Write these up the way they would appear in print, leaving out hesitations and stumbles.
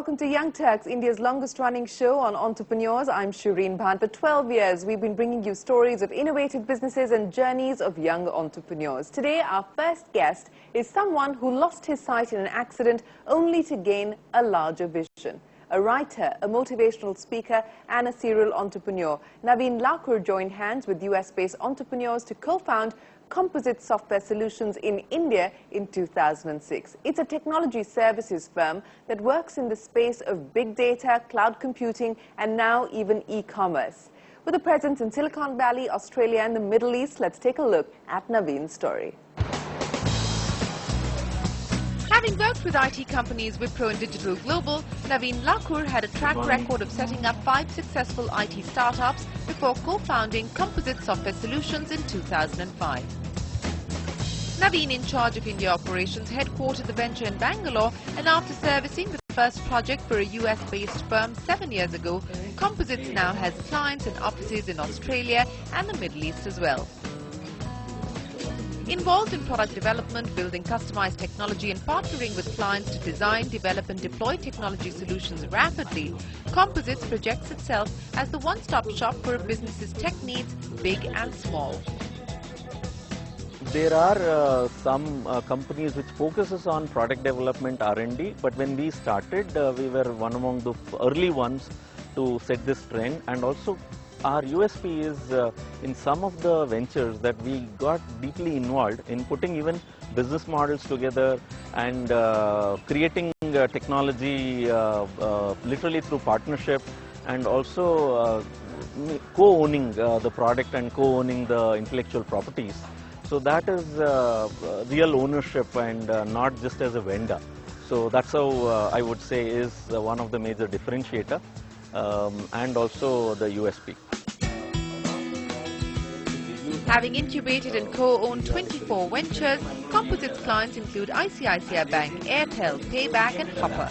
Welcome to Young Turks, India's longest-running show on entrepreneurs. I'm Shireen Bhan. For 12 years, we've been bringing you stories of innovative businesses and journeys of young entrepreneurs. Today, our first guest is someone who lost his sight in an accident only to gain a larger vision. A writer, a motivational speaker, and a serial entrepreneur, Naveen Lakkur joined hands with US-based entrepreneurs to co-found Compassites Software Solutions in India in 2006. It's a technology services firm that works in the space of big data, cloud computing, and now even e-commerce. With a presence in Silicon Valley, Australia, and the Middle East, let's take a look at Naveen's story. Having worked with IT companies Wipro and Digital Global, Naveen Lakkur had a track record of setting up 5 successful IT startups before co-founding Compassites Software Solutions in 2005. Naveen, in charge of India operations, headquartered the venture in Bangalore, and after servicing the first project for a US-based firm 7 years ago, Compassites now has clients and offices in Australia and the Middle East as well. Involved in product development, building customized technology and partnering with clients to design, develop and deploy technology solutions rapidly, Compassites projects itself as the one-stop shop for a business's tech needs, big and small. There are some companies which focuses on product development R&D, but when we started, we were one among the early ones to set this trend, and also our USP is in some of the ventures that we got deeply involved in putting even business models together and creating technology literally through partnership, and also co-owning the product and co-owning the intellectual properties. So that is real ownership and not just as a vendor. So that's how I would say is one of the major differentiator and also the USP. Having incubated and co-owned 24 ventures, Compassites clients include ICICI Bank, Airtel, Payback and Hopper.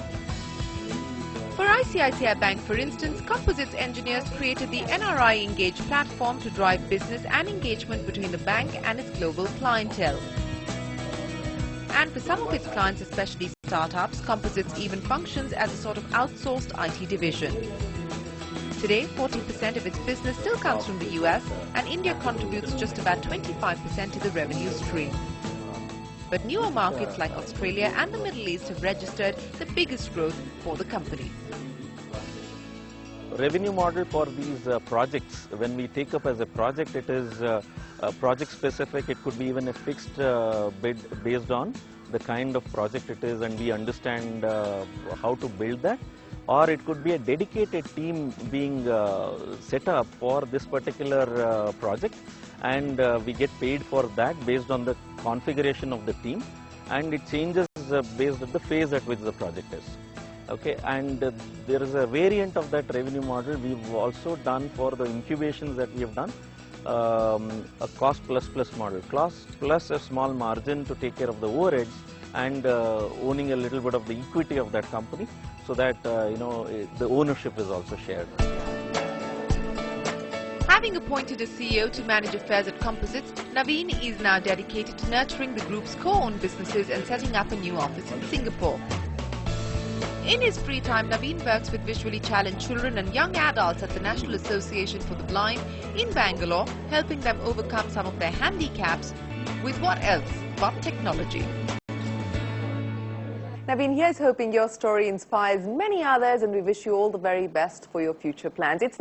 For ICICI Bank, for instance, Compassites engineers created the NRI Engage platform to drive business and engagement between the bank and its global clientele. And for some of its clients, especially startups, Compassites even functions as a sort of outsourced IT division. Today, 40% of its business still comes from the US, and India contributes just about 25% to the revenue stream. But newer markets like Australia and the Middle East have registered the biggest growth for the company. Revenue model for these projects, when we take up as a project, it is project specific. It could be even a fixed bid based on the kind of project it is, and we understand how to build that. Or it could be a dedicated team being set up for this particular project, and we get paid for that based on the configuration of the team, and it changes based on the phase at which the project is. Okay, and there is a variant of that revenue model we've also done for the incubations that we have done, a cost plus model, cost plus a small margin to take care of the overheads, and owning a little bit of the equity of that company, so that the ownership is also shared. Having appointed a CEO to manage affairs at Compassites, Naveen is now dedicated to nurturing the group's co-owned businesses and setting up a new office in Singapore. In his free time, Naveen works with visually challenged children and young adults at the National Association for the Blind in Bangalore, helping them overcome some of their handicaps with what else but technology. Naveen, here's hoping your story inspires many others, and we wish you all the very best for your future plans. It's